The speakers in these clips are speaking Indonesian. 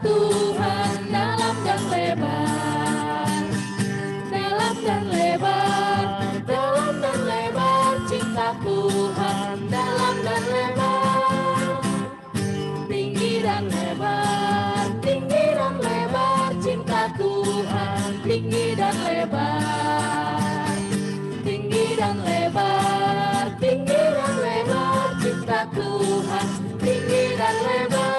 Tuhan dalam dan lebar, dalam dan lebar, dalam dan lebar, cinta Tuhan dalam dan lebar, tinggi dan lebar, tinggi dan lebar, cinta Tuhan tinggi dan lebar, tinggi dan lebar, tinggi dan lebar, cinta Tuhan tinggi dan lebar.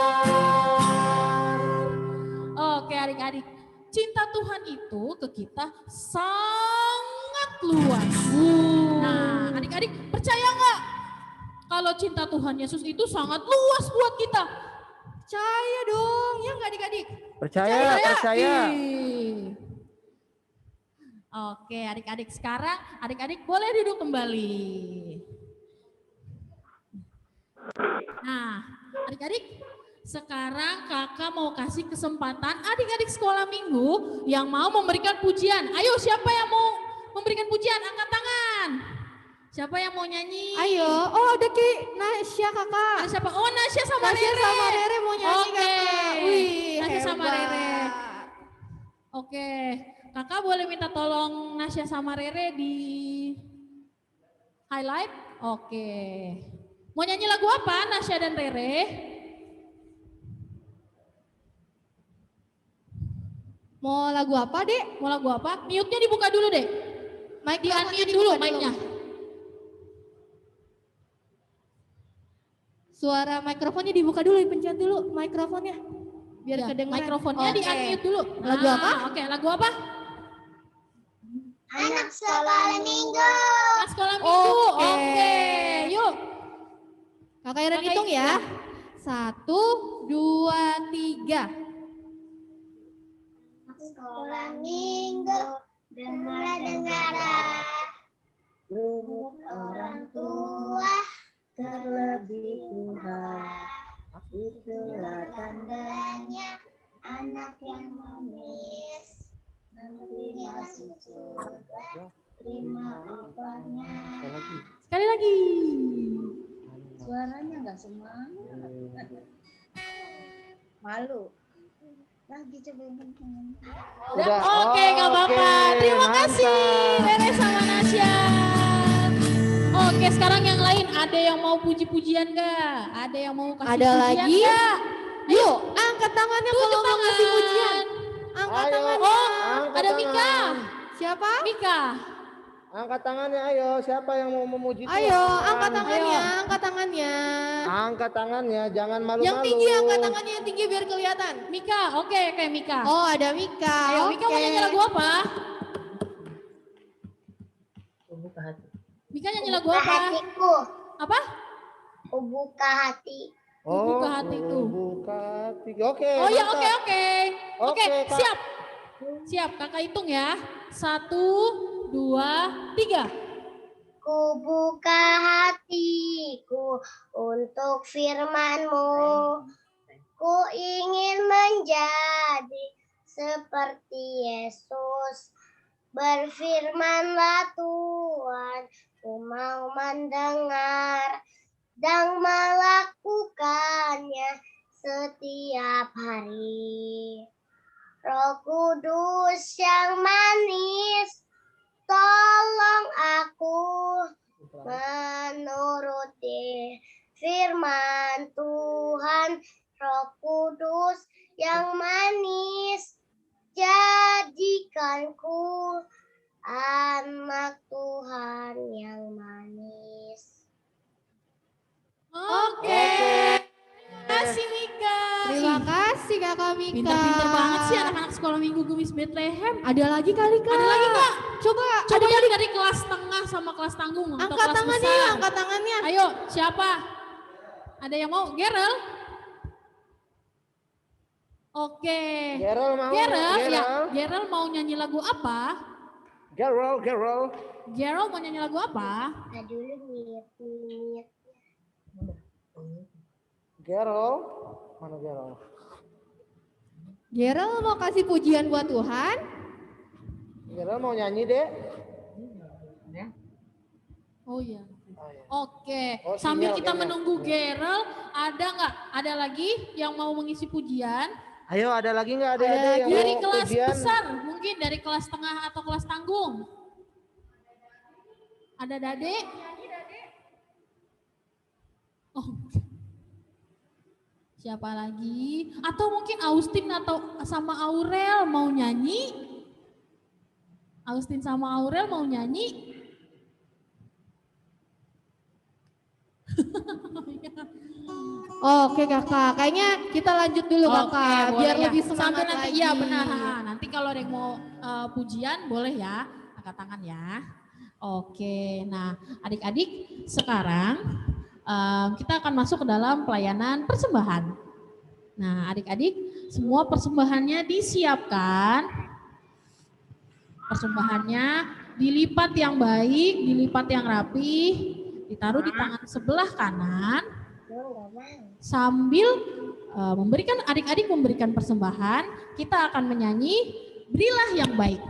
Oke adik-adik, cinta Tuhan itu ke kita sangat luas. Nah adik-adik percaya nggak kalau cinta Tuhan Yesus itu sangat luas buat kita? Percaya dong, ya nggak adik-adik? Percaya. Oke adik-adik, sekarang adik-adik boleh duduk kembali. Nah adik-adik, sekarang kakak mau kasih kesempatan adik-adik sekolah minggu yang mau memberikan pujian. Ayo siapa yang mau memberikan pujian? Angkat tangan. Siapa yang mau nyanyi? Ayo, oh ada Ki Nasya kakak. Ada siapa? Oh Nasya sama Nasya Rere. sama Rere mau nyanyi Oke. kakak. Wih, Nasya sama hebat. Rere. Oke, kakak boleh minta tolong Nasya sama Rere di highlight? Oke. Mau nyanyi lagu apa Nasya dan Rere? Mau lagu apa, Dek? Mau lagu apa? Mute-nya dibuka dulu deh. Mic di-unmute dulu mic-nya. Suara mikrofonnya dibuka dulu, dipencet dulu mikrofonnya. Biar Ya, kedengeran. mikrofonnya di-unmute dulu. Lagu apa? Oke, lagu apa? Anak sekolah minggu. Anak sekolah minggu. Oke, yuk. Kakak Iren hitung ya. 1, 2, 3. Sekolah minggu, dengar-dengar orang tua, terlebih Tuhan. Itulah tandanya anak yang manis, nanti masuk surga, terima upahnya. Sekali lagi. Suaranya nggak semangat. Malu. Lagi coba Udah. Oke, gak apa-apa. Terima kasih Rere sama Nasya. Oke, sekarang yang lain ada yang mau puji-pujian gak? Ada yang mau kasih Ada pujian lagi? gak? Yuk, angkat tangannya kalau mau ngasih pujian. Angkat tangannya. Oh, ada Mika. Siapa? Mika. Angkat tangannya, ayo. Siapa yang mau memuji Tuhan? Ayo, angkat tangannya, Ayo. angkat tangannya. Angkat tangannya, jangan malu-malu. Yang tinggi angkat tangannya, yang tinggi biar kelihatan. Mika, oke Mika. Oh, ada Mika. Ayo, Mika mau nyanyi lagu apa? Mika nyanyi lagu Buka apa? hatiku, Apa? buka hati. Buka hatiku. Buka hati. Oke. Oh iya, mantap. oke. Oke, Kak. siap. Siap, kakak hitung ya. 1, 2, 3. Ku buka hatiku untuk firman-Mu. Ku ingin menjadi seperti Yesus. Berfirmanlah Tuhan, ku mau mendengar dan melakukannya setiap hari. Roh Kudus yang manis, tolong aku menuruti firman Tuhan. Roh Kudus yang manis, jadikanku anak Tuhan yang manis. Oke. Terima kasih Mika. Terima kasih Kakak Mika. Pinter-pinter banget sih anak-anak sekolah minggu Gumis Bethlehem. Ada lagi kali Kak? Ada lagi Kak? Coba Coba yang dari kelas tengah sama kelas tanggung atau angkat kelas tangannya, besar. angkat tangannya. Ayo, siapa? Ada yang mau? Gerel? Oke. Gerel mau. Gerel, ya. Gerel mau nyanyi lagu apa? Gerel. Gerel mau nyanyi lagu apa? Nah dulu minit. Gerel. Mana Gerel? Gerel mau kasih pujian buat Tuhan. Gerel mau nyanyi, Dek. Oh iya. Oh, iya. Oke, Oh, sambil sinyal kita kayaknya. menunggu Gerel, ada nggak? Ada lagi yang mau mengisi pujian? Ayo, ada lagi nggak Ada adik-adik yang Dari mau kelas ujian? besar, mungkin dari kelas tengah atau kelas tanggung. Ada Dade? Oh, siapa lagi? Atau mungkin Austin atau sama Aurel mau nyanyi? Austin sama Aurel mau nyanyi? Oke kakak, kayaknya kita lanjut dulu kakak, Oke, biar boleh ya. lebih semangat Sampai nanti, lagi. iya benar. Nanti kalau ada yang mau pujian boleh ya, angkat tangan ya. Oke, nah adik-adik sekarang kita akan masuk ke dalam pelayanan persembahan. Nah adik-adik semua persembahannya disiapkan. Persembahannya dilipat yang baik, dilipat yang rapi, ditaruh di tangan sebelah kanan. Sambil memberikan adik-adik memberikan persembahan, kita akan menyanyi Berilah yang Baik.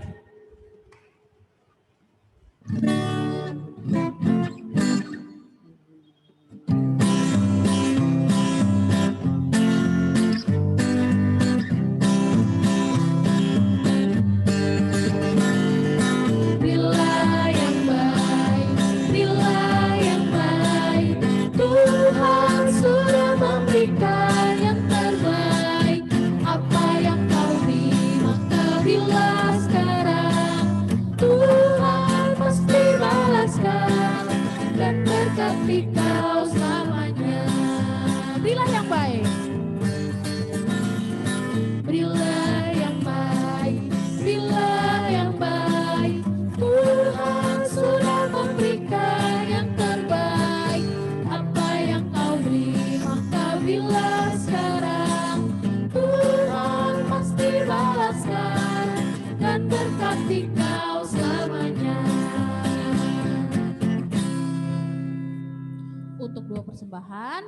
Berilah yang baik, berilah yang baik. Tuhan sudah memberikan yang terbaik. Apa yang kau beri, maka berilah sekarang. Tuhan pasti balaskan dan berkati kau selamanya. Berilah yang baik. Berilah yang baik, berilah yang baik. Tuhan sudah memberikan yang terbaik. Apa yang kau beri, maka berilah sekarang. Tuhan pasti balaskan dan berkati kau selamanya. Untuk dua persembahan,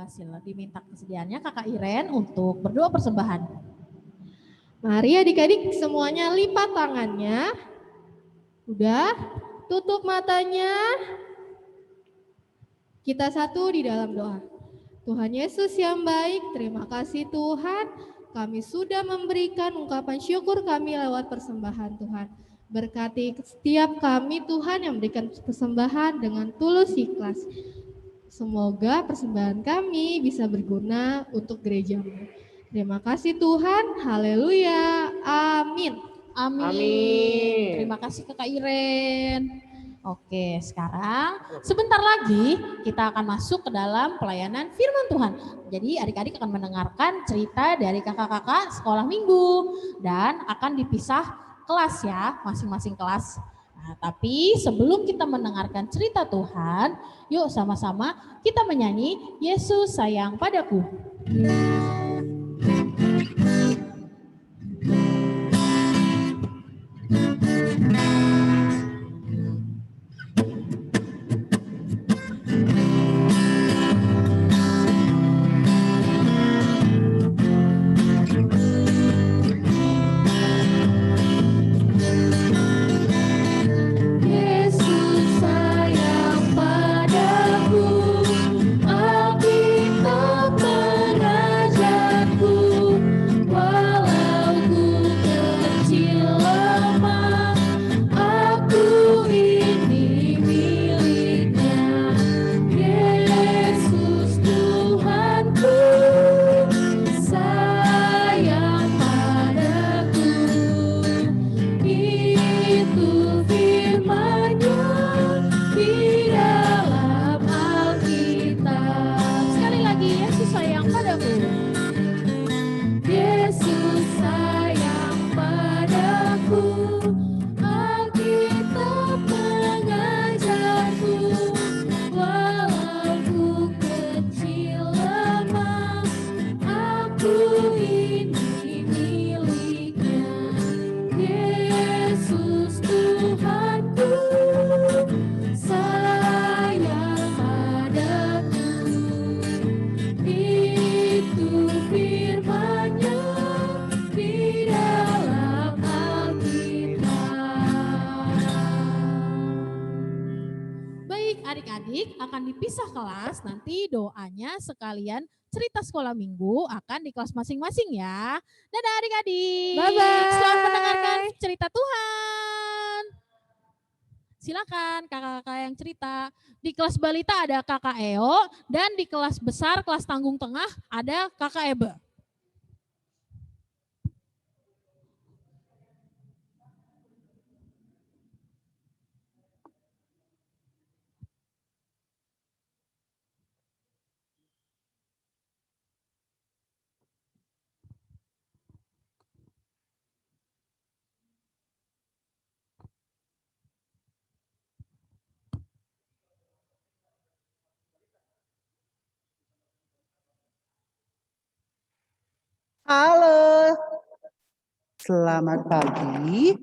sila diminta kesediaannya Kakak Iren untuk berdua persembahan. Mari adik-adik semuanya lipat tangannya. Udah, tutup matanya. Kita satu di dalam doa. Tuhan Yesus yang baik, terima kasih Tuhan. Kami sudah memberikan ungkapan syukur kami lewat persembahan Tuhan. Berkati setiap kami Tuhan yang memberikan persembahan dengan tulus ikhlas. Semoga persembahan kami bisa berguna untuk gerejamu. Terima kasih Tuhan, haleluya, amin. Amin. Terima kasih Kakak Iren. Oke, sekarang sebentar lagi kita akan masuk ke dalam pelayanan firman Tuhan. Jadi adik-adik akan mendengarkan cerita dari kakak-kakak sekolah minggu dan akan dipisah kelas ya, masing-masing kelas. Nah, tapi sebelum kita mendengarkan cerita Tuhan, yuk sama-sama kita menyanyi Yesus sayang padaku. Yesus sayang padaku, Alkitab mengajarkan. akan dipisah kelas, nanti doanya sekalian cerita sekolah minggu akan di kelas masing-masing ya. Dadah adik-adik. Bye-bye. Selamat mendengarkan cerita Tuhan. Silakan kakak-kakak yang cerita. Di kelas balita ada kakak Eo dan di kelas besar, kelas tanggung tengah ada kakak Ebe. Halo. Selamat pagi.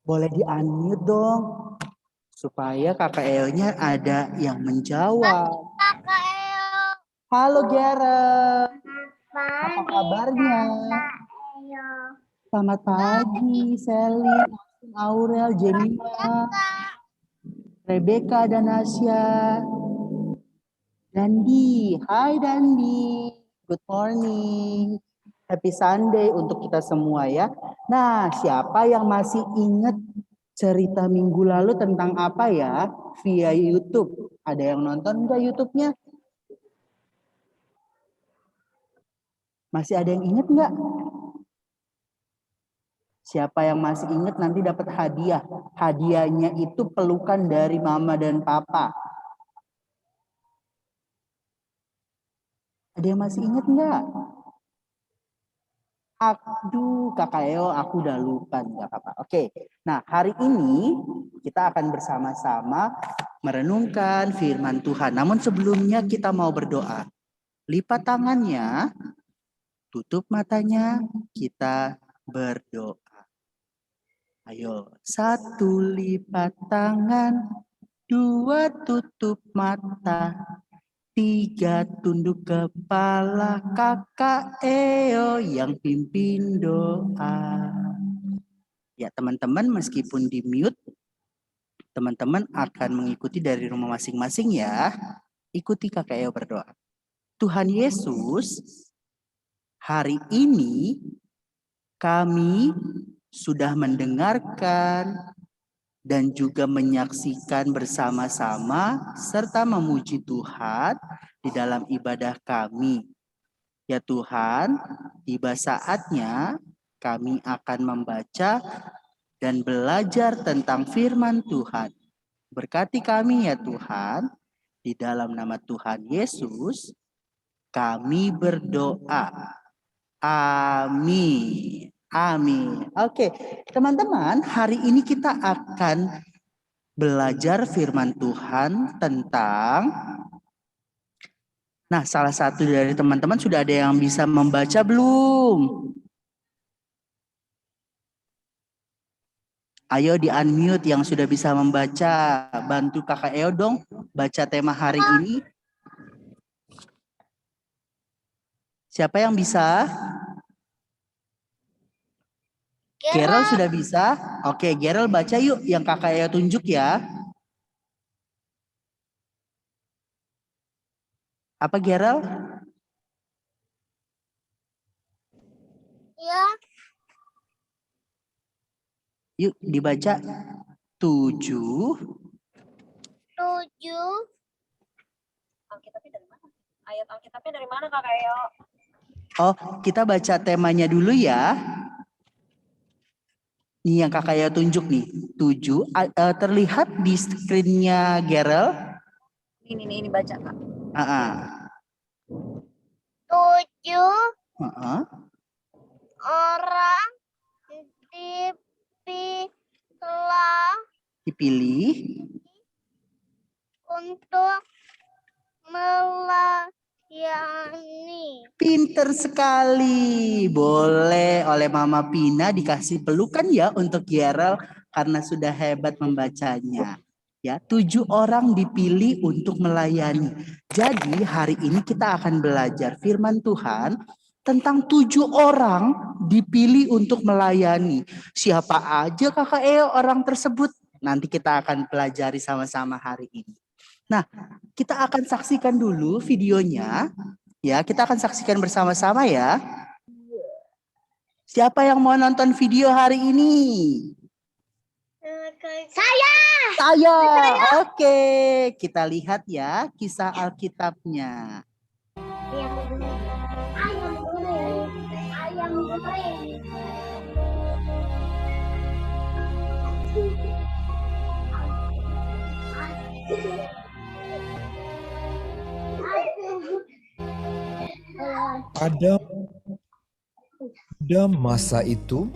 Boleh di-unmute dong, supaya kakak Elnya ada yang menjawab. Kakak Eo. Halo Gera, Pagi, kabarnya? Kakak Eo. Selamat pagi, Selin, Aurel, Jemima, Rebecca, dan Asya. Dandi, hai Dandi, good morning. Happy Sunday untuk kita semua ya. Nah, siapa yang masih ingat cerita minggu lalu tentang apa ya? Via YouTube. Ada yang nonton enggak YouTube-nya? Masih ada yang ingat enggak? Siapa yang masih ingat nanti dapat hadiah. Hadiahnya itu pelukan dari mama dan papa. Ada yang masih ingat enggak? Aduh, kakak Eo, aku udah lupa enggak apa-apa. Oke, nah hari ini kita akan bersama-sama merenungkan firman Tuhan. Namun sebelumnya kita mau berdoa. Lipat tangannya, tutup matanya, kita berdoa. Ayo, 1 lipat tangan, 2 tutup mata, 3 tunduk kepala, kakak Eo yang pimpin doa. Ya teman-teman, meskipun di mute, teman-teman akan mengikuti dari rumah masing-masing ya. Ikuti kakak Eo berdoa. Tuhan Yesus, hari ini kami sudah mendengarkan dan juga menyaksikan bersama-sama serta memuji Tuhan di dalam ibadah kami. Ya Tuhan, tiba saatnya kami akan membaca dan belajar tentang firman Tuhan. Berkati kami ya Tuhan, di dalam nama Tuhan Yesus, kami berdoa. Amin. Amin. Oke, teman-teman, hari ini kita akan belajar firman Tuhan tentang, nah salah satu dari teman-teman sudah ada yang bisa membaca belum? Ayo di unmute yang sudah bisa membaca, bantu kakak Eo dong baca tema hari ini. Siapa yang bisa? Gerald sudah bisa? Oke, Gerald baca yuk yang kakak Eo tunjuk ya. Apa Gerald? Ya. Yuk dibaca. 7. Alkitabnya dari mana? Ayat Alkitabnya dari mana Kak Eo? Oh, kita baca temanya dulu ya. Nih yang kakak Eo tunjuk nih. 7. Terlihat di screen-nya Gerald. Ini baca Kak. 7 orang dipilih untuk melayani. Pinter sekali. Boleh oleh Mama Pina dikasih pelukan ya untuk Gerald karena sudah hebat membacanya. Ya, 7 orang dipilih untuk melayani. Jadi hari ini kita akan belajar firman Tuhan tentang 7 orang dipilih untuk melayani. Siapa aja Kakak Eo orang tersebut? Nanti kita akan pelajari sama-sama hari ini. Nah, kita akan saksikan dulu videonya. Ya, kita akan saksikan bersama-sama ya. Siapa yang mau nonton video hari ini? Saya. Saya. Oke, kita lihat ya kisah Alkitabnya. Ayam goreng. Ayam goreng. Ayam goreng. Pada masa itu,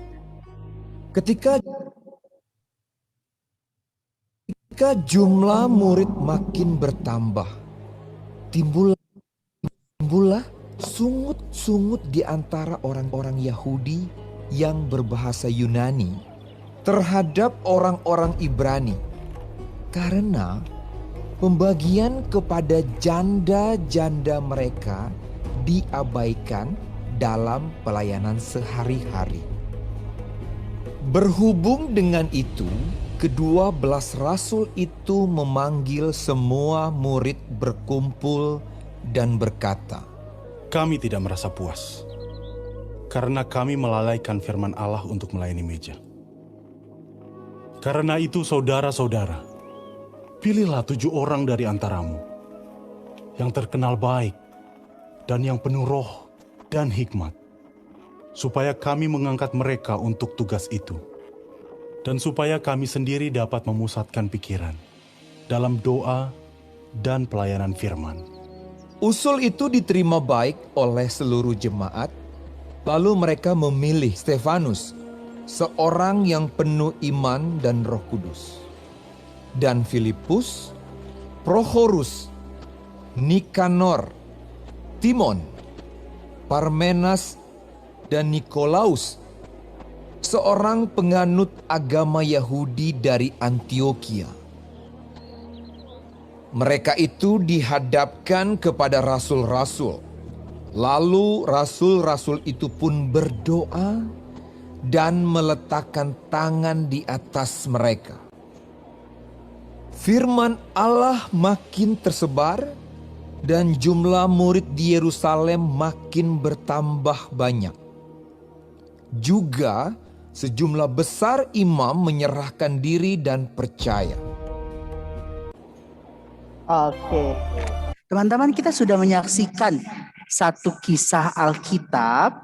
ketika jumlah murid makin bertambah, timbullah sungut-sungut di antara orang-orang Yahudi yang berbahasa Yunani terhadap orang-orang Ibrani, karena pembagian kepada janda-janda mereka diabaikan dalam pelayanan sehari-hari. Berhubung dengan itu, ke-12 rasul itu memanggil semua murid berkumpul dan berkata, Kami tidak merasa puas, karena kami melalaikan firman Allah untuk melayani meja. Karena itu saudara-saudara, pilihlah 7 orang dari antaramu, yang terkenal baik, dan yang penuh roh dan hikmat, supaya kami mengangkat mereka untuk tugas itu, dan supaya kami sendiri dapat memusatkan pikiran dalam doa dan pelayanan firman. Usul itu diterima baik oleh seluruh jemaat, lalu mereka memilih Stefanus, seorang yang penuh iman dan Roh Kudus, dan Filipus, Prochorus, Nikanor, Timon, Parmenas, dan Nikolaus, seorang penganut agama Yahudi dari Antioquia. Mereka itu dihadapkan kepada rasul-rasul. Lalu rasul-rasul itu pun berdoa dan meletakkan tangan di atas mereka. Firman Allah makin tersebar dan jumlah murid di Yerusalem makin bertambah banyak. Juga sejumlah besar imam menyerahkan diri dan percaya. Oke. Teman-teman, kita sudah menyaksikan satu kisah Alkitab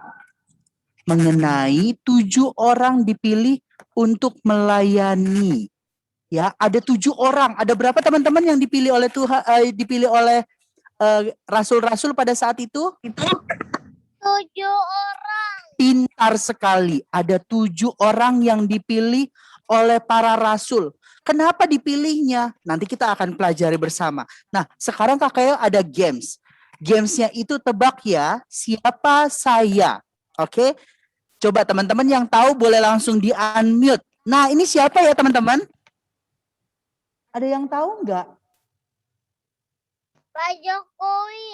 mengenai 7 orang dipilih untuk melayani. Ya, ada 7 orang. Ada berapa teman-teman yang dipilih oleh Tuhan, dipilih oleh rasul-rasul pada saat itu? 7 orang. Pintar sekali. Ada 7 orang yang dipilih oleh para rasul. Kenapa dipilihnya? Nanti kita akan pelajari bersama. Nah, sekarang kakaknya ada games. Gamesnya itu tebak ya, siapa saya. Oke? Coba teman-teman yang tahu boleh langsung di-unmute. Nah, ini siapa ya teman-teman? Ada yang tahu nggak? Pak Jokowi.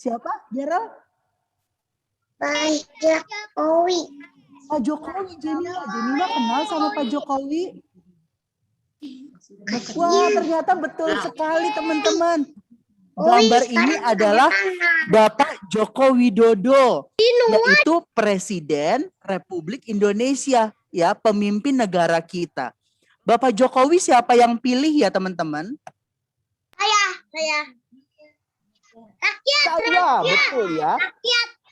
Siapa? Gerald? Pak Jokowi. Pak Jokowi, Jemima kenal sama Pak Jokowi? Wah, ternyata betul sekali teman-teman. Gambar ini adalah Bapak Joko Widodo, yaitu Presiden Republik Indonesia, ya, pemimpin negara kita. Bapak Jokowi siapa yang pilih ya teman-teman? Saya. Saya, betul ya.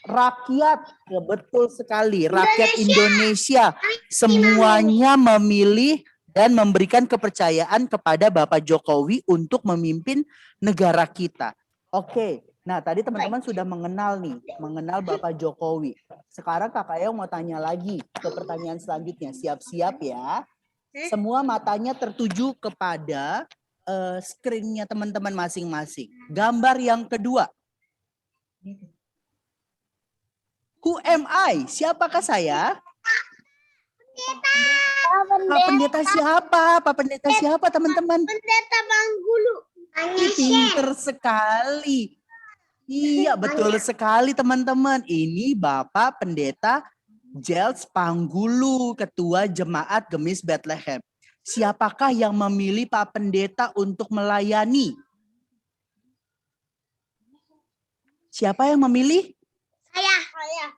Rakyat, ya betul sekali. Rakyat Indonesia semuanya memilih dan memberikan kepercayaan kepada Bapak Jokowi untuk memimpin negara kita. Oke, nah tadi teman-teman sudah mengenal Bapak Jokowi. Sekarang Kakak Eo mau tanya lagi ke pertanyaan selanjutnya. Siap-siap ya. Semua matanya tertuju kepada screen-nya teman-teman masing-masing. Gambar yang kedua. Who am I? Siapakah saya? Pak pendeta siapa? Pak pendeta siapa teman-teman? Pendeta Manggulu. Pinter sekali. Iya, betul sekali teman-teman. Ini Bapak Pendeta Jels Panggulu, Ketua Jemaat Gemis Bethlehem. Siapakah yang memilih Pak Pendeta untuk melayani? Siapa yang memilih?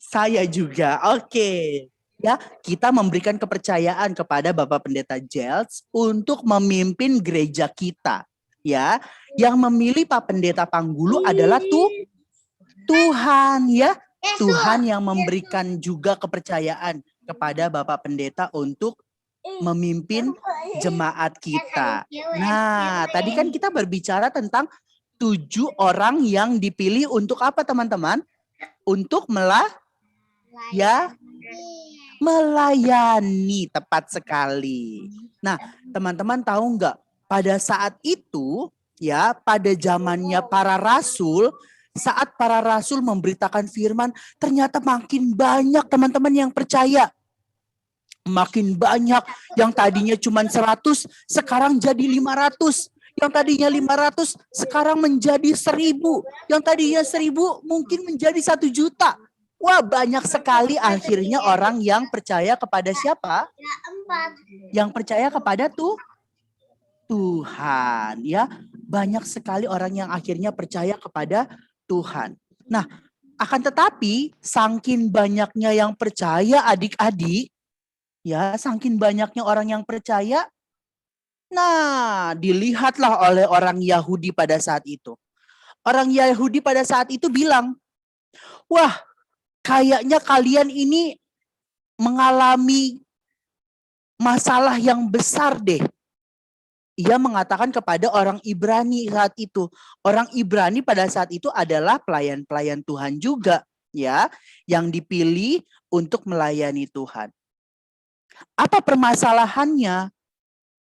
Saya juga. Oke. Ya, kita memberikan kepercayaan kepada Bapak Pendeta Jels untuk memimpin gereja kita. Ya, yang memilih Pak Pendeta Panggulu adalah Tuhan, ya. Tuhan yang memberikan juga kepercayaan kepada Bapak Pendeta untuk memimpin jemaat kita. Nah, tadi kan kita berbicara tentang 7 orang yang dipilih untuk apa teman-teman? Untuk melayani, tepat sekali. Nah, teman-teman tahu nggak? Pada saat itu, ya, pada zamannya para rasul, saat para rasul memberitakan firman, ternyata makin banyak teman-teman yang percaya. Makin banyak, yang tadinya cuma 100, sekarang jadi 500. Yang tadinya 500, sekarang menjadi 1000. Yang tadinya 1000, mungkin menjadi 1 juta. Wah, banyak sekali akhirnya orang yang percaya kepada siapa? Yang percaya kepada Tuhan, ya. Banyak sekali orang yang akhirnya percaya kepada Tuhan. Nah, akan tetapi saking banyaknya yang percaya adik-adik, ya, saking banyaknya orang yang percaya, nah, dilihatlah oleh orang Yahudi pada saat itu. Orang Yahudi pada saat itu bilang, wah, kayaknya kalian ini mengalami masalah yang besar deh. Ia mengatakan kepada orang Ibrani saat itu. Orang Ibrani pada saat itu adalah pelayan-pelayan Tuhan juga, ya, yang dipilih untuk melayani Tuhan. Apa permasalahannya?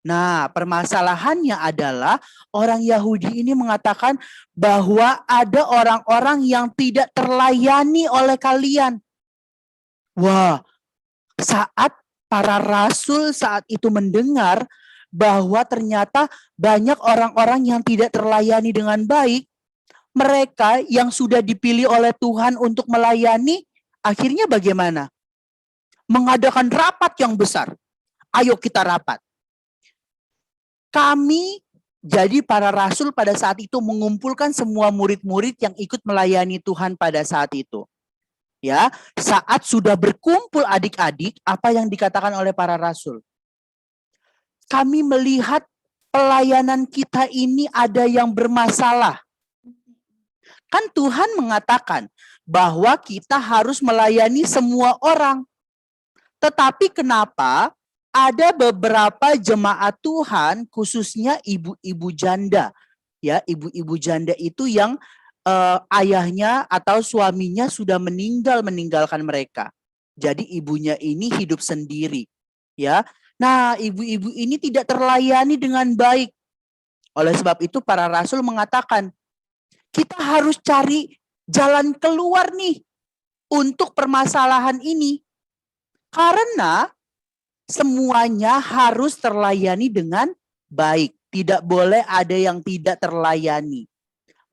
Nah, permasalahannya adalah orang Yahudi ini mengatakan bahwa ada orang-orang yang tidak terlayani oleh kalian. Wah, saat para rasul saat itu mendengar bahwa ternyata banyak orang-orang yang tidak terlayani dengan baik, mereka yang sudah dipilih oleh Tuhan untuk melayani, akhirnya bagaimana? Mengadakan rapat yang besar. Ayo kita rapat. Kami, jadi para rasul pada saat itu mengumpulkan semua murid-murid yang ikut melayani Tuhan pada saat itu. Ya, saat sudah berkumpul adik-adik, apa yang dikatakan oleh para rasul? Kami melihat pelayanan kita ini ada yang bermasalah. Kan Tuhan mengatakan bahwa kita harus melayani semua orang. Tetapi kenapa ada beberapa jemaat Tuhan, khususnya ibu-ibu janda. Ya, ibu-ibu janda itu yang ayahnya atau suaminya sudah meninggalkan mereka. Jadi ibunya ini hidup sendiri. Ya. Nah, ibu-ibu ini tidak terlayani dengan baik. Oleh sebab itu para rasul mengatakan, kita harus cari jalan keluar nih untuk permasalahan ini. Karena semuanya harus terlayani dengan baik. Tidak boleh ada yang tidak terlayani.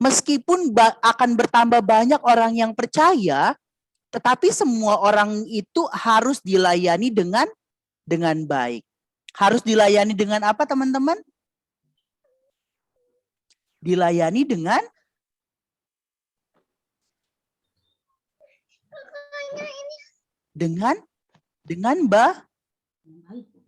Meskipun akan bertambah banyak orang yang percaya, tetapi semua orang itu harus dilayani dengan baik. Harus dilayani dengan apa teman-teman? Dilayani dengan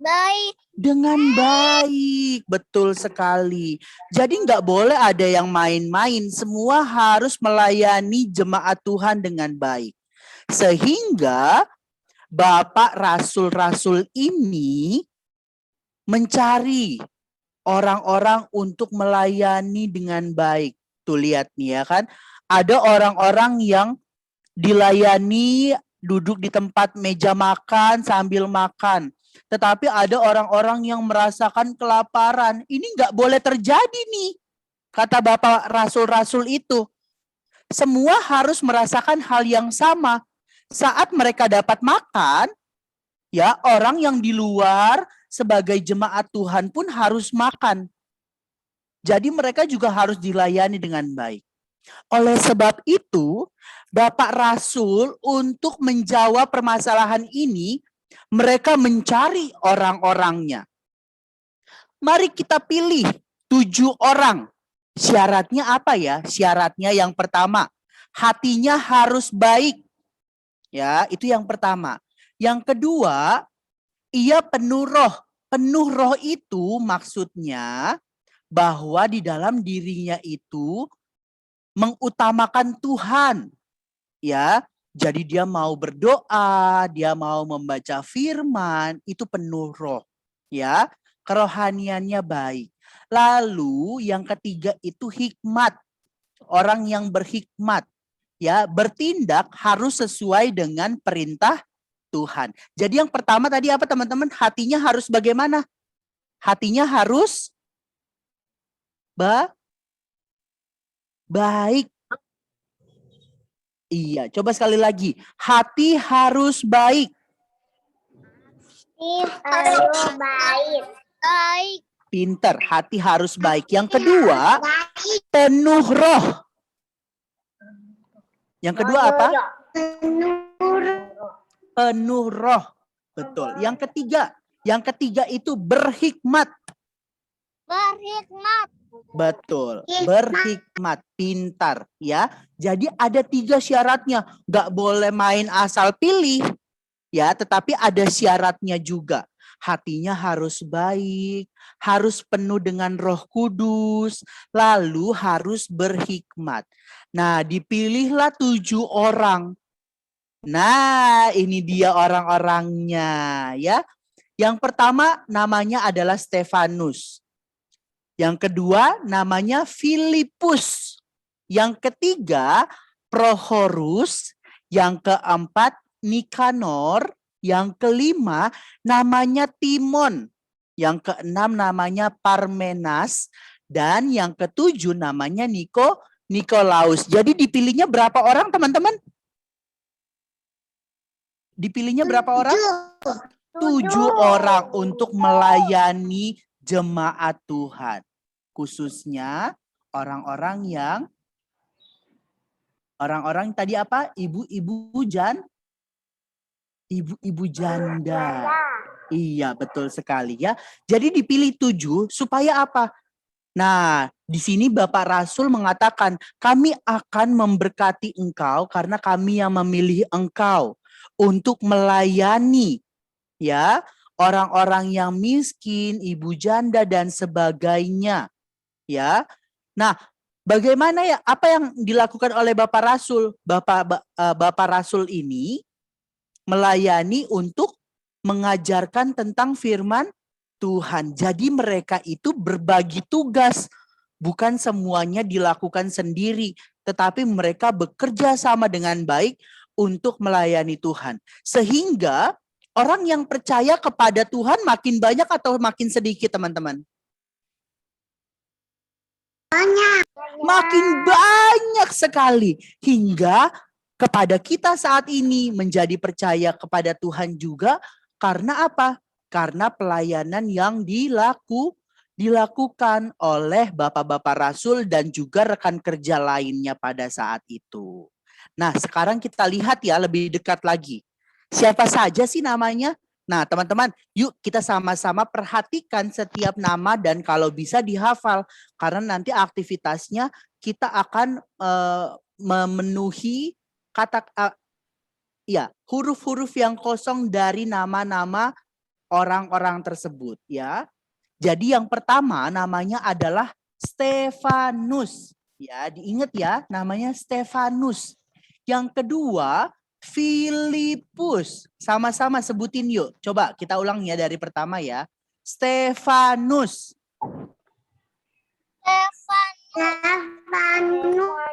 Baik. dengan baik. Betul sekali. Jadi nggak boleh ada yang main-main. Semua harus melayani jemaat Tuhan dengan baik. Sehingga Bapak rasul-rasul ini mencari orang-orang untuk melayani dengan baik. Tuh lihat nih ya kan. Ada orang-orang yang dilayani duduk di tempat meja makan sambil makan. Tetapi ada orang-orang yang merasakan kelaparan. Ini nggak boleh terjadi nih. Kata Bapak rasul-rasul itu. Semua harus merasakan hal yang sama. Saat mereka dapat makan, ya, orang yang di luar sebagai jemaat Tuhan pun harus makan. Jadi mereka juga harus dilayani dengan baik. Oleh sebab itu, Bapak Rasul untuk menjawab permasalahan ini, mereka mencari orang-orangnya. Mari kita pilih 7 orang. Syaratnya apa ya? Syaratnya yang pertama, hatinya harus baik. Ya, itu yang pertama. Yang kedua, ia penuh roh. Penuh roh itu maksudnya bahwa di dalam dirinya itu mengutamakan Tuhan. Ya, jadi dia mau berdoa, dia mau membaca firman, itu penuh roh. Ya, kerohaniannya baik. Lalu yang ketiga itu hikmat. Orang yang berhikmat, ya, bertindak harus sesuai dengan perintah Tuhan. Jadi yang pertama tadi apa teman-teman? Hatinya harus bagaimana? Hatinya harus baik. Iya, coba sekali lagi. Hati harus baik. Harus baik. Baik. Pinter, hati harus baik. Yang kedua, penuh roh. Yang kedua apa? Penuh roh. Betul. Yang ketiga itu berhikmat. Berhikmat. Betul. Berhikmat, pintar, ya. Jadi ada 3 syaratnya. Nggak boleh main asal pilih, ya. Tetapi ada syaratnya juga. Hatinya harus baik, harus penuh dengan Roh Kudus, lalu harus berhikmat. Nah, dipilihlah 7 orang. Nah, ini dia orang-orangnya, ya. Yang pertama namanya adalah Stefanus. Yang kedua namanya Filipus. Yang ketiga Prohorus. Yang keempat Nikanor. Yang kelima namanya Timon. Yang keenam namanya Parmenas. Dan yang ketujuh namanya Nikolaus. Jadi dipilihnya berapa orang teman-teman? Dipilihnya berapa orang? 7 orang untuk melayani jemaat Tuhan. Khususnya orang-orang tadi apa? Ibu-ibu janda. Iya, betul sekali ya. Jadi dipilih 7 supaya apa? Nah, di sini Bapak Rasul mengatakan, kami akan memberkati engkau karena kami yang memilih engkau untuk melayani, ya, orang-orang yang miskin, ibu janda dan sebagainya, ya. Nah, bagaimana ya? Apa yang dilakukan oleh Bapak Rasul? Bapak Rasul ini melayani untuk mengajarkan tentang firman Tuhan. Jadi mereka itu berbagi tugas. Bukan semuanya dilakukan sendiri, tetapi mereka bekerja sama dengan baik untuk melayani Tuhan. Sehingga orang yang percaya kepada Tuhan makin banyak atau makin sedikit teman-teman? Makin banyak sekali. Hingga kepada kita saat ini menjadi percaya kepada Tuhan juga karena apa? Karena pelayanan yang dilakukan oleh Bapak-Bapak Rasul dan juga rekan kerja lainnya pada saat itu. Nah, sekarang kita lihat ya lebih dekat lagi. Siapa saja sih namanya? Nah, teman-teman, yuk kita sama-sama perhatikan setiap nama dan kalau bisa dihafal. Karena nanti aktivitasnya kita akan memenuhi huruf-huruf yang kosong dari nama-nama orang-orang tersebut, ya. Jadi yang pertama namanya adalah Stefanus. Ya, diingat ya, namanya Stefanus. Yang kedua Filipus. Sama-sama sebutin yuk. Coba kita ulang ya dari pertama ya. Stefanus.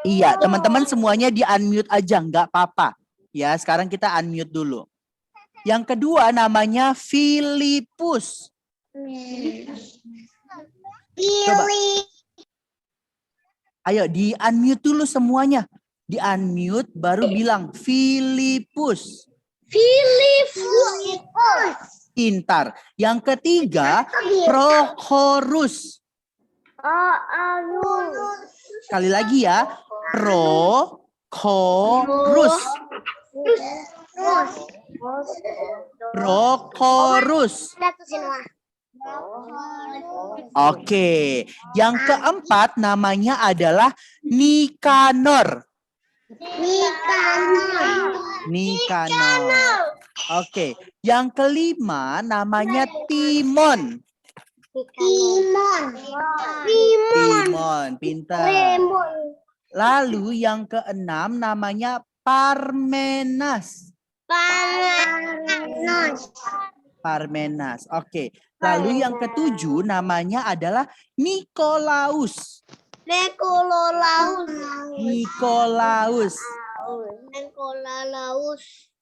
Iya, teman-teman semuanya di-unmute aja, nggak apa-apa. Ya, sekarang kita unmute dulu. Yang kedua namanya Filipus. Coba. Ayo di-unmute dulu semuanya. Di-unmute baru bilang Filipus. Filipus. Pintar. Yang ketiga Prohorus. Sekali lagi ya. Prokorus. Prokorus. Oke, yang keempat namanya adalah Nikanor. Nikanor. Oke, yang kelima namanya Timon. Timon, pintar. Lalu yang keenam namanya Parmenas. Parmenas. Oke. Lalu yang ketujuh namanya adalah Nikolaus. Nikolaus.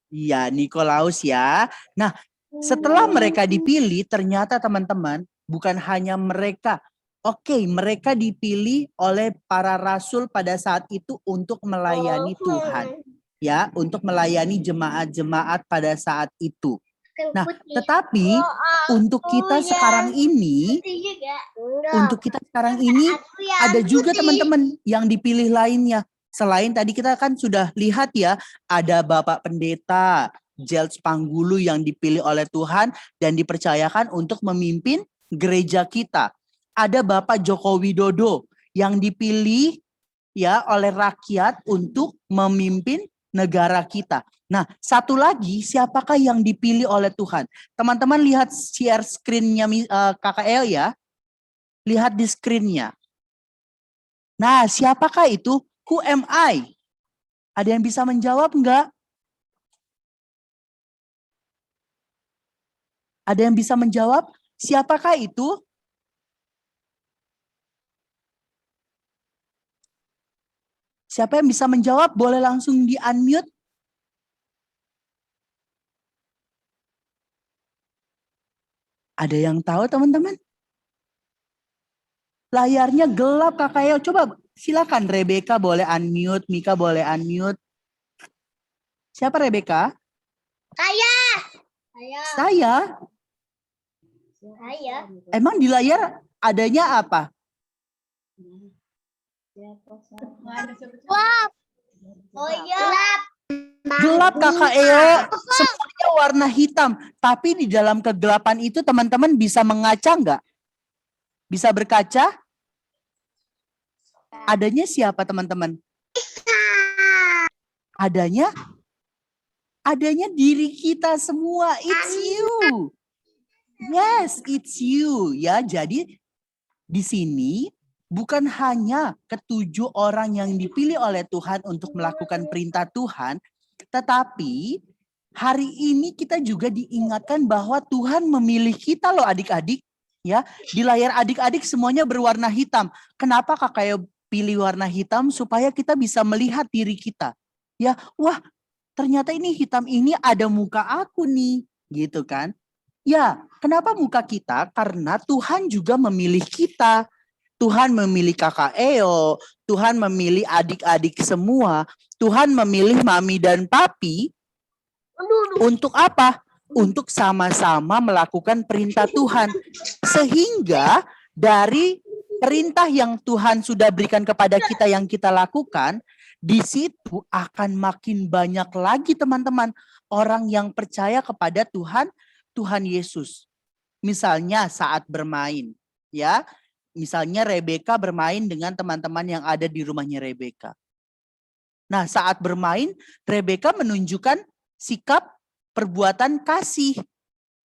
Iya, Nikolaus ya. Nah, setelah mereka dipilih, ternyata teman-teman, bukan hanya mereka. Oke, mereka dipilih oleh para rasul pada saat itu untuk melayani Tuhan. Ya, untuk melayani jemaat-jemaat pada saat itu. Nah, tetapi untuk kita sekarang ini, ada juga teman-teman yang dipilih lainnya. Selain tadi kita kan sudah lihat ya, ada Bapak Pendeta Gels Panggulu yang dipilih oleh Tuhan dan dipercayakan untuk memimpin gereja kita. Ada Bapak Joko Widodo yang dipilih ya oleh rakyat untuk memimpin negara kita. Nah, satu lagi, siapakah yang dipilih oleh Tuhan? Teman-teman lihat share screen-nya Kakak Eo ya. Lihat di screen-nya. Nah, siapakah itu? Who am I? Ada yang bisa menjawab enggak? Ada yang bisa menjawab? Siapakah itu? Siapa yang bisa menjawab? Boleh langsung di-unmute. Ada yang tahu teman-teman? Layarnya gelap Kakak Eo. Coba silakan Rebecca boleh unmute, Mika boleh unmute. Siapa Rebecca? Saya. Emang di layar adanya apa? Gelap Kakak Eo, semuanya warna hitam. Tapi di dalam kegelapan itu teman-teman bisa mengaca nggak? Bisa berkaca? Adanya siapa teman-teman? Adanya diri kita semua. It's you. Yes, it's you. Ya, jadi di sini bukan hanya ketujuh orang yang dipilih oleh Tuhan untuk melakukan perintah Tuhan, tetapi hari ini kita juga diingatkan bahwa Tuhan memilih kita loh adik-adik. Ya, di layar adik-adik semuanya berwarna hitam. Kenapa Kakak Eo pilih warna hitam? Supaya kita bisa melihat diri kita. Ya, wah ternyata ini hitam ini ada muka aku nih, gitu kan? Ya, kenapa muka kita? Karena Tuhan juga memilih kita. Tuhan memilih Kakak Eo, Tuhan memilih adik-adik semua, Tuhan memilih mami dan papi. Untuk apa? Untuk sama-sama melakukan perintah Tuhan. Sehingga dari perintah yang Tuhan sudah berikan kepada kita yang kita lakukan, di situ akan makin banyak lagi teman-teman orang yang percaya kepada Tuhan Yesus. Misalnya saat bermain, ya. Misalnya Rebecca bermain dengan teman-teman yang ada di rumahnya Rebecca. Nah, saat bermain Rebecca menunjukkan sikap perbuatan kasih.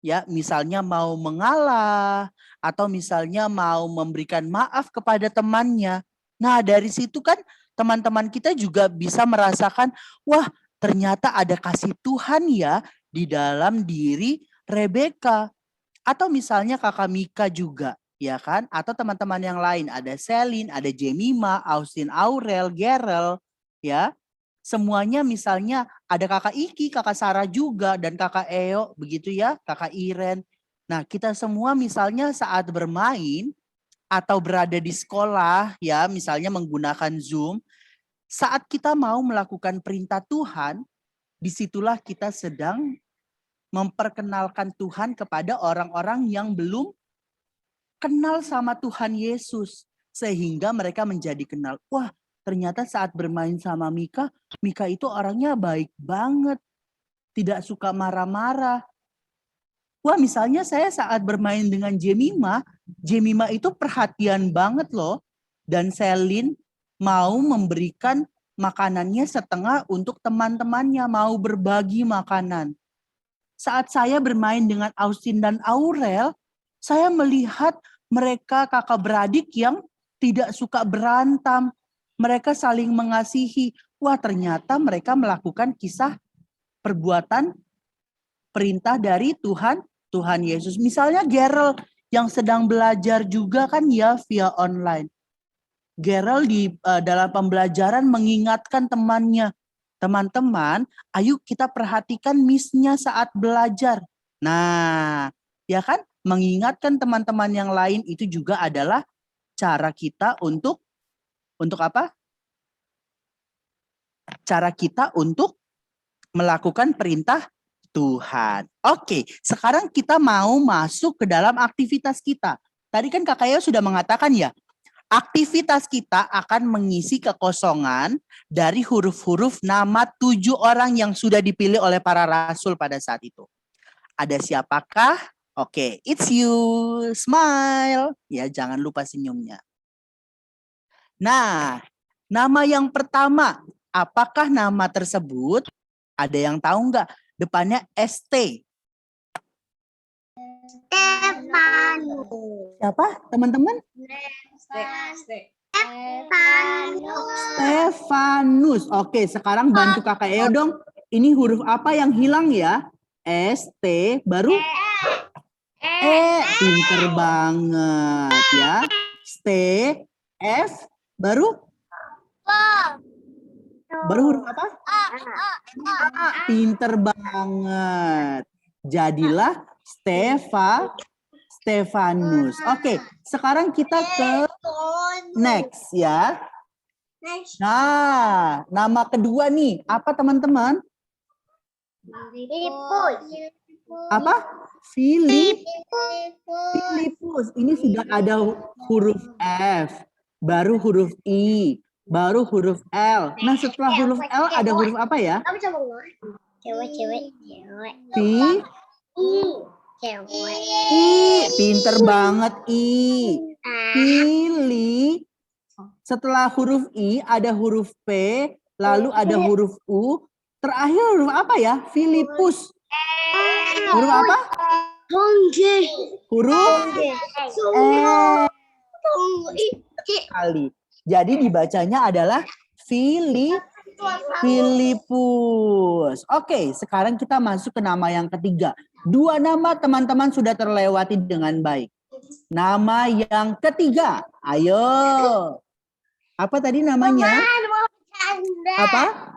Ya, misalnya mau mengalah atau misalnya mau memberikan maaf kepada temannya. Nah, dari situ kan teman-teman kita juga bisa merasakan, wah, ternyata ada kasih Tuhan ya di dalam diri Rebecca. Atau misalnya Kakak Mika juga, ya kan? Atau teman-teman yang lain, ada Selin, ada Jemima, Austin Aurel, Gerald, ya. Semuanya misalnya ada Kakak Iki, Kakak Sarah juga, dan Kakak Eo, begitu ya, Kakak Iren. Nah, kita semua misalnya saat bermain atau berada di sekolah, ya, misalnya menggunakan Zoom, saat kita mau melakukan perintah Tuhan, disitulah kita sedang memperkenalkan Tuhan kepada orang-orang yang belum kenal sama Tuhan Yesus. Sehingga mereka menjadi kenal, wah, ternyata saat bermain sama Mika, Mika itu orangnya baik banget. Tidak suka marah-marah. Wah, misalnya saya saat bermain dengan Jemima, Jemima itu perhatian banget loh. Dan Selin mau memberikan makanannya setengah untuk teman-temannya, mau berbagi makanan. Saat saya bermain dengan Austin dan Aurel, saya melihat mereka kakak beradik yang tidak suka berantem. Mereka saling mengasihi. Wah, ternyata mereka melakukan kisah perbuatan perintah dari Tuhan Yesus. Misalnya Gerald yang sedang belajar juga kan ya via online. Gerald dalam pembelajaran mengingatkan temannya, teman-teman, ayo kita perhatikan miss-nya saat belajar. Nah, ya kan, mengingatkan teman-teman yang lain itu juga adalah cara kita untuk apa? Cara kita untuk melakukan perintah Tuhan. Oke, sekarang kita mau masuk ke dalam aktivitas kita. Tadi kan Kak Yo sudah mengatakan ya, aktivitas kita akan mengisi kekosongan dari huruf-huruf nama 7 orang yang sudah dipilih oleh para rasul pada saat itu. Ada siapakah? Oke, it's you. Smile. Ya, jangan lupa senyumnya. Nah, nama yang pertama, apakah nama tersebut? Ada yang tahu nggak? Depannya ST. Stefanus. Siapa teman-teman? Stefanus. Oke, sekarang bantu Kakak Eo dong. Ini huruf apa yang hilang ya? ST baru pinter banget ya. ST F baru huruf apa? Pinter banget. Jadilah Stefanus. Oke, sekarang kita ke next ya. Nah, nama kedua nih, apa teman-teman? Apa? Filipus. Ini sudah ada huruf F, baru huruf I, baru huruf L. Nah, setelah huruf L ada huruf apa ya? Cewek. I. Pinter banget I. Pilih. Setelah huruf I ada huruf P, lalu ada huruf U, terakhir huruf apa ya? Filipus. Huruf apa? Huruf kali. Jadi dibacanya adalah Filipus. Oke, sekarang kita masuk ke nama yang ketiga. 2 nama teman-teman sudah terlewati dengan baik. Nama yang ketiga, ayo. Apa tadi namanya? Apa?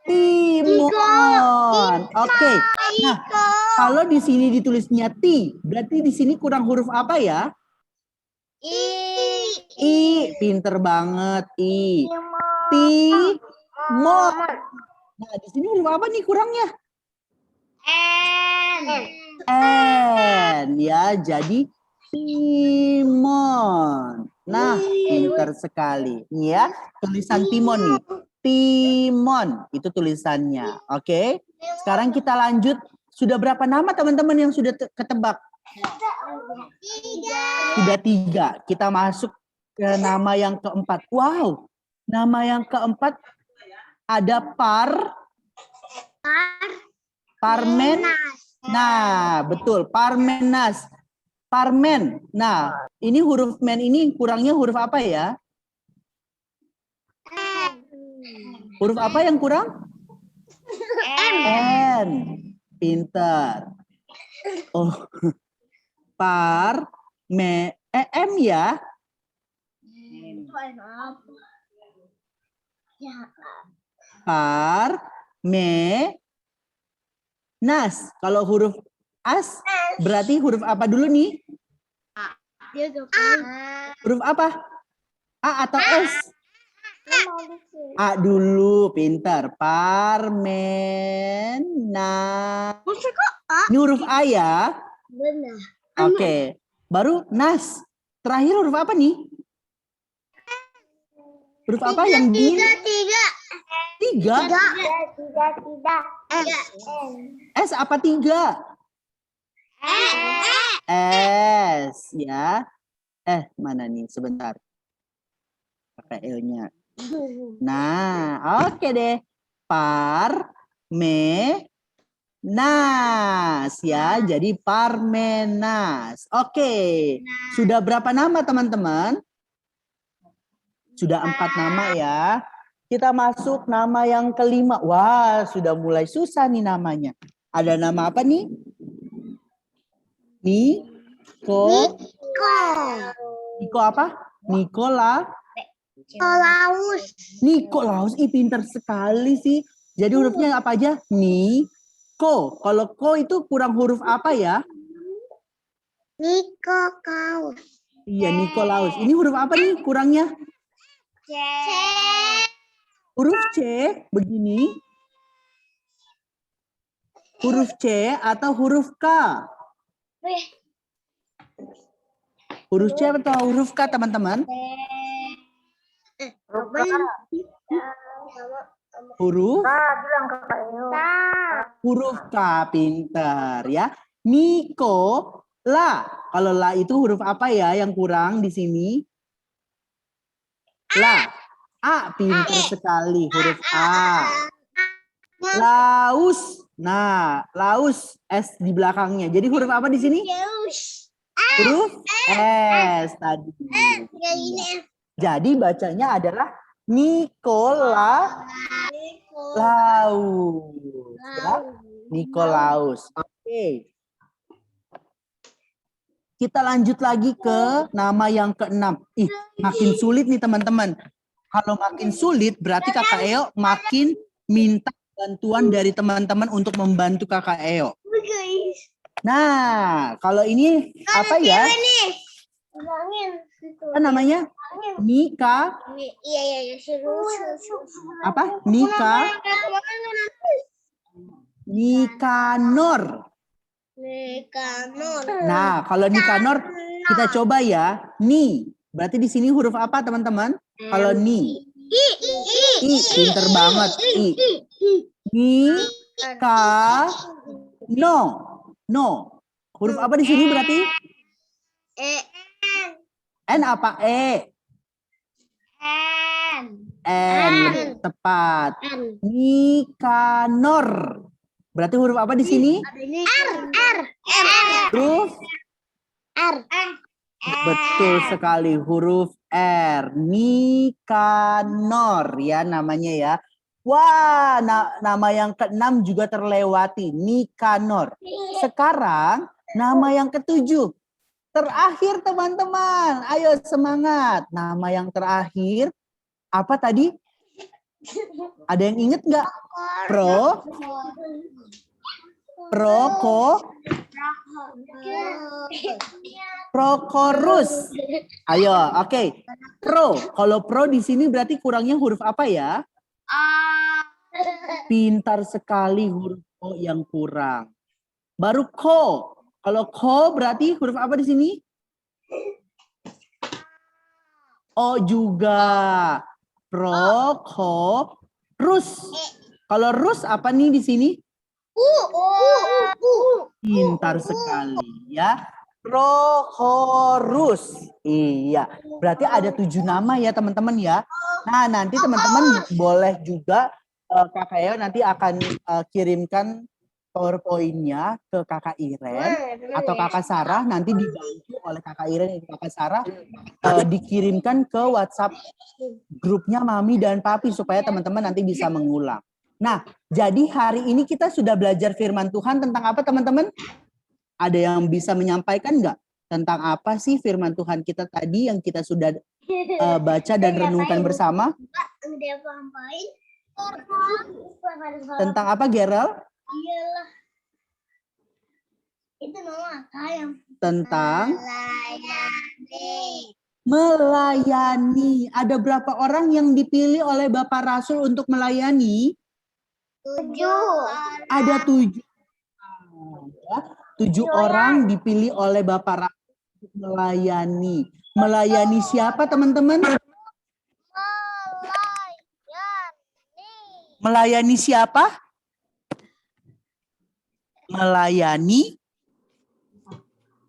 Timon. Oke. Nah, kalau di sini ditulisnya T, berarti di sini kurang huruf apa ya? I. Pinter banget I. Timon. Nah, di sini huruf apa nih kurangnya? N ya, jadi Timon. Nah, pintar sekali. Ini ya, tulisan Timon nih. Timon, itu tulisannya. Oke, sekarang kita lanjut. Sudah berapa nama teman-teman yang sudah ketebak? Sudah 3. Kita masuk ke nama yang keempat. Wow, nama yang keempat ada Parmen. Nah, betul. Parmenas. Parmen. Nah, ini huruf men ini kurangnya huruf apa ya? Huruf apa yang kurang? N. Pinter. Oh. M ya? Nas. Kalau huruf as berarti huruf apa dulu nih? Huruf apa? A atau S? A dulu, pintar. Parmena. Ini huruf A ya? Benar. Oke. Baru nas. Terakhir huruf apa nih? Huruf apa yang di? Tiga. S apa tiga? S ya. Mana nih? Sebentar. Pakai L-nya. Nah, oke deh. Parmenas ya. Jadi Parmenas. Oke. Sudah berapa nama teman-teman? Sudah 4 nama ya. Kita masuk nama yang kelima. Wah, sudah mulai susah nih namanya. Ada nama apa nih? Niko apa? Nikolaus. Ih, pintar sekali sih. Jadi hurufnya apa aja? Niko. Kalau ko itu kurang huruf apa ya? Iya, Nikolaus. Ini huruf apa nih kurangnya? Huruf C begini. Huruf C atau huruf K? Huruf C atau huruf K, teman-teman? Huruf K, pintar ya. Nikola. Kalau la itu huruf apa ya yang kurang di sini? La. A, pintar sekali, huruf A. Laus. Nah, laus S di belakangnya. Jadi huruf apa di sini? Huruf S tadi. Jadi bacanya adalah Nikolaus. Ya, Nikolaus. Oke. Kita lanjut lagi ke nama yang keenam. Ih, makin sulit nih teman-teman. Kalau makin sulit berarti Kakak Eo makin minta bantuan dari teman-teman untuk membantu Kakak Eo. Nah, kalau ini apa ya? Apa namanya? Apa? Nikanor. Nah, kalau Nikanor kita coba ya. Ni. Berarti di sini huruf apa, teman-teman? Kalau ni. I, pinter banget. I. No. Huruf apa di sini berarti? N apa? N. Tepat. Nikanor. Berarti huruf apa di sini? Huruf R. Betul sekali, huruf R. Nikanor ya namanya ya. Wah, nama yang keenam juga terlewati, Nikanor. Sekarang nama yang ketujuh. Terakhir teman-teman, ayo semangat. Nama yang terakhir, apa tadi? Ada yang inget nggak? Prokorus. Ayo, oke. Kalau pro di sini berarti kurangnya huruf apa ya? Pintar sekali, huruf O yang kurang. Baru ko. Kalau ko berarti huruf apa di sini? O juga. Prokorus. Kalau rus apa nih di sini? Pintar sekali ya. Prokorus. Iya. Berarti ada 7 nama ya teman-teman ya. Nah nanti teman-teman boleh juga Kakak Eo nanti akan kirimkan PowerPoint-nya ke Kakak Iren atau Kakak Sarah, nanti dibantu oleh Kakak Iren dan Kakak Sarah dikirimkan ke WhatsApp grupnya Mami dan Papi supaya teman-teman nanti bisa mengulang. Nah, jadi hari ini kita sudah belajar firman Tuhan tentang apa teman-teman? Ada yang bisa menyampaikan nggak? Tentang apa sih firman Tuhan kita tadi yang kita sudah baca dan renungkan bersama? Tentang apa, Gerald? Itu nama yang Tentang melayani. Ada berapa orang yang dipilih oleh Bapak Rasul untuk melayani? 7. Ada 7. 7 orang dipilih oleh Bapak Rasul untuk melayani. Melayani siapa teman-teman? Melayani siapa? Melayani.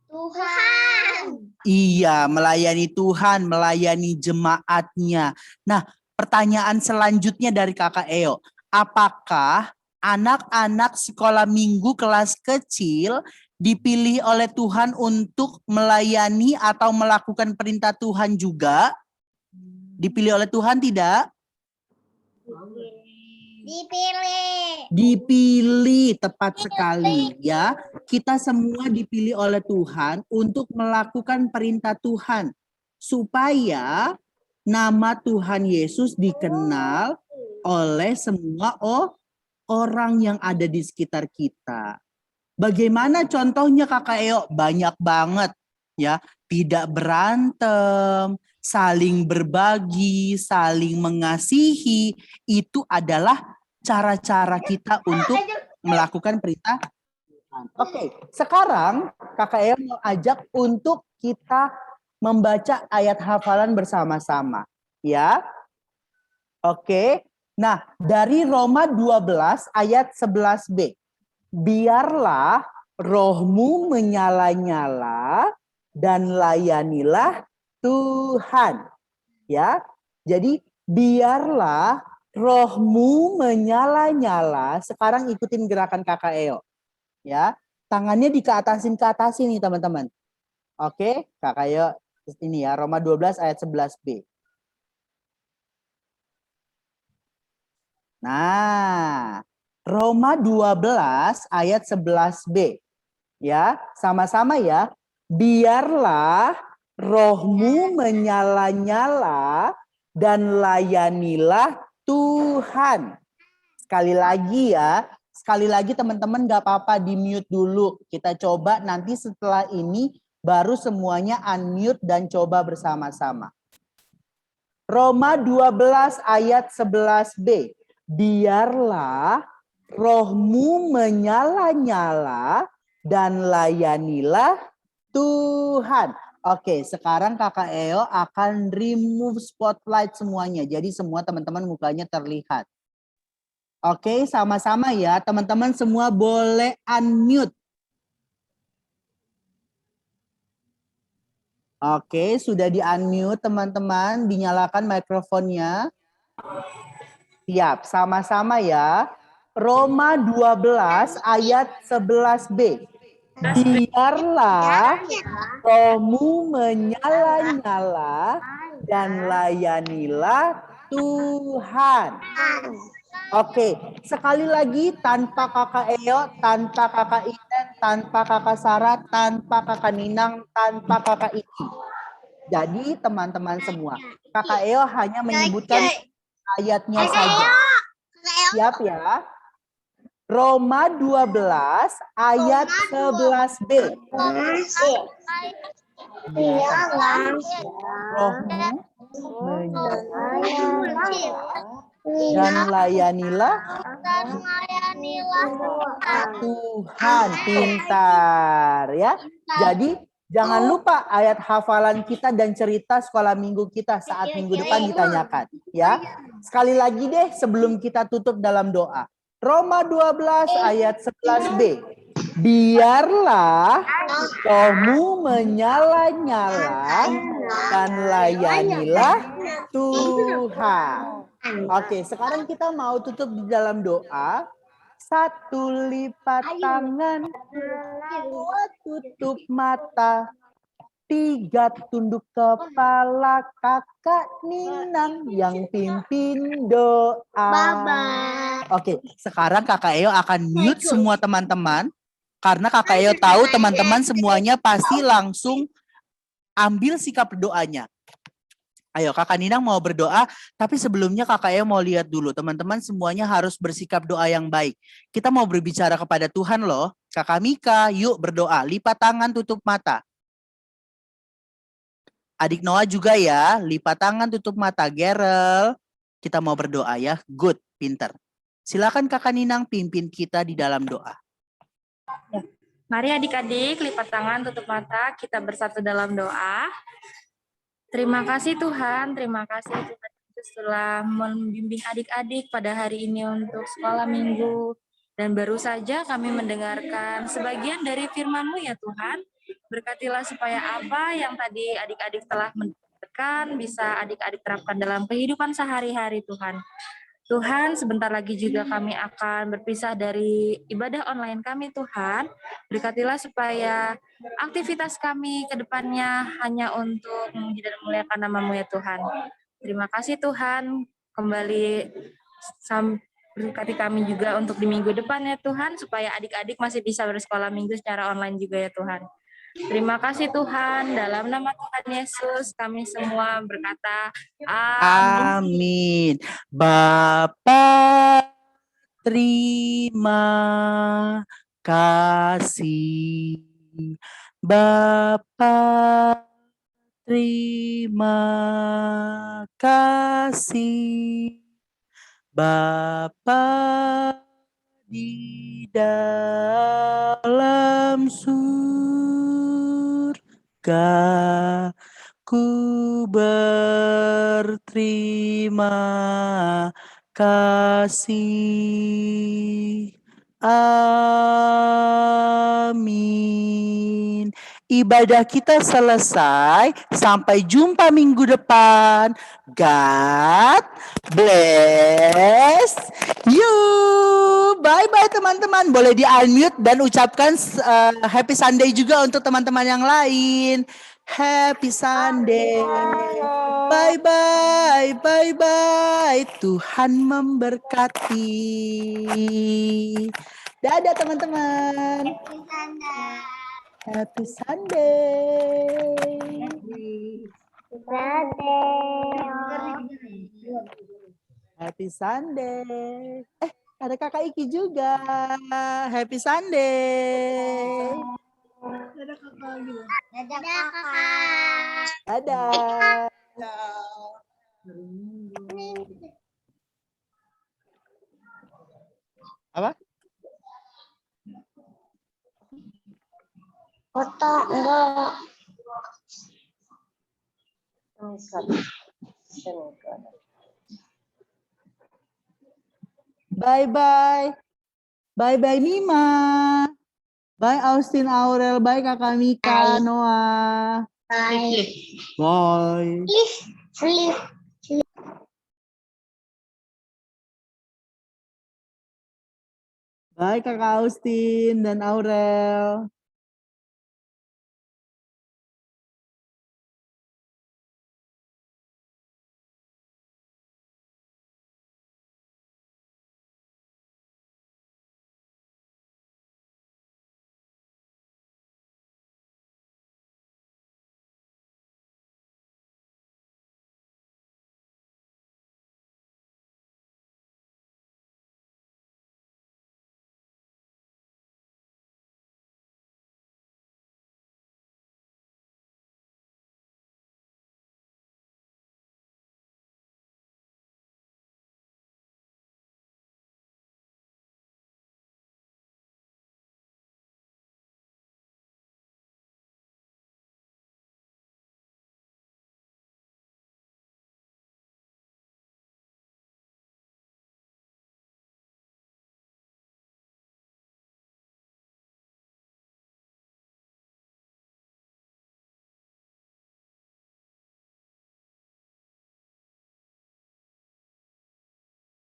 Tuhan. Iya, melayani Tuhan, melayani jemaatnya. Nah, pertanyaan selanjutnya dari Kakak Eo. Apakah anak-anak sekolah minggu kelas kecil dipilih oleh Tuhan untuk melayani atau melakukan perintah Tuhan juga? Dipilih oleh Tuhan tidak? Dipilih. Dipilih, tepat sekali ya. Kita semua dipilih oleh Tuhan untuk melakukan perintah Tuhan supaya nama Tuhan Yesus dikenal oleh semua orang yang ada di sekitar kita. Bagaimana contohnya Kakak Eo? Banyak banget ya. Tidak berantem, saling berbagi, saling mengasihi. Itu adalah cara-cara kita untuk melakukan perintah Tuhan. Oke, sekarang Kakak Eo mau ajak untuk kita membaca ayat hafalan bersama-sama. Ya. Oke. Nah, dari Roma 12 ayat 11b. Biarlah rohmu menyala-nyala dan layanilah Tuhan. Ya. Jadi biarlah rohmu menyala-nyala. Sekarang ikutin gerakan Kakak Eo. Ya. Tangannya dikeatasin ke atas nih teman-teman. Oke, Kakak Eo ini ya, Roma 12 ayat 11b. Nah, Roma 12 ayat 11b. Ya, sama-sama ya. Biarlah rohmu menyala-nyala dan layanilah Tuhan. Sekali lagi ya. Sekali lagi teman-teman gak apa-apa di-mute dulu. Kita coba nanti setelah ini baru semuanya unmute dan coba bersama-sama. Roma 12 ayat 11b. Biarlah rohmu menyala-nyala dan layanilah Tuhan. Oke, sekarang Kakak Eo akan remove spotlight semuanya. Jadi semua teman-teman mukanya terlihat. Oke, sama-sama ya. Teman-teman semua boleh unmute. Oke, sudah di-unmute teman-teman. Dinyalakan mikrofonnya. Siap, sama-sama ya. Roma 12 ayat 11b. Biarlah rohmu menyala-nyala dan layanilah Tuhan. Oke, sekali lagi tanpa Kakak Eo, tanpa Kakak Iden, tanpa Kakak Sarah, tanpa Kakak Ninang, tanpa Kakak Iki. Jadi teman-teman semua, Kakak Eo hanya menyebutkan ayatnya saja. Siap ya? Roma 12 ayat 11b. Rohmu dan layanilah Tuhan. Pintar ya. Jadi jangan lupa ayat hafalan kita dan cerita sekolah minggu kita saat minggu depan ditanyakan ya. Sekali lagi deh sebelum kita tutup dalam doa. Roma 12 ayat 11b. Biarlah rohmu menyala-nyala dan layanilah Tuhan. Oke, sekarang kita mau tutup di dalam doa. 1 lipat tangan, 2 tutup mata, 3 tunduk kepala, Kakak Ninang yang pimpin doa. Oke, sekarang Kakak Eo akan mute semua teman-teman. Karena Kakak Eo tahu teman-teman semuanya pasti langsung ambil sikap doanya. Ayo Kakak Ninang mau berdoa, tapi sebelumnya Kakak Eo mau lihat dulu. Teman-teman semuanya harus bersikap doa yang baik. Kita mau berbicara kepada Tuhan loh. Kakak Mika, yuk berdoa. Lipat tangan, tutup mata. Adik Noah juga ya, lipat tangan, tutup mata. Gerel, kita mau berdoa ya. Good, pinter. Silakan Kakak Ninang pimpin kita di dalam doa. Mari adik-adik lipat tangan, tutup mata, kita bersatu dalam doa. Terima kasih Tuhan, terima kasih Tuhan Yesus telah membimbing adik-adik pada hari ini untuk sekolah minggu. Dan baru saja kami mendengarkan sebagian dari firman-Mu ya Tuhan. Berkatilah supaya apa yang tadi adik-adik telah mendengarkan bisa adik-adik terapkan dalam kehidupan sehari-hari Tuhan. Tuhan, sebentar lagi juga kami akan berpisah dari ibadah online kami Tuhan. Berkatilah supaya aktivitas kami ke depannya hanya untuk memuji dan memuliakan nama-Mu ya Tuhan. Terima kasih Tuhan, kembali berkati kami juga untuk di minggu depan ya Tuhan, supaya adik-adik masih bisa bersekolah minggu secara online juga ya Tuhan. Terima kasih Tuhan, dalam nama Tuhan Yesus kami semua berkata amin. Amin. Bapa, terima kasih. Bapa, terima kasih. Bapa di dalam surga, ku berterima kasih. Amin. Ibadah kita selesai. Sampai jumpa minggu depan. God bless you. Bye-bye teman-teman. Boleh di-unmute dan ucapkan happy Sunday juga untuk teman-teman yang lain. Happy Sunday. Bye-bye. Bye-bye. Tuhan memberkati. Dadah teman-teman. Happy Sunday. Happy Sunday. Ada Kakak Iki juga. Happy Sunday. Dadah kakak. Dadah. Apa? Foto enggak. Bye-bye. Bye-bye Mima. Bye Austin Aurel. Bye Kakak Mika, Noah. Bye. Bye. Sleep. Bye Kakak Austin dan Aurel.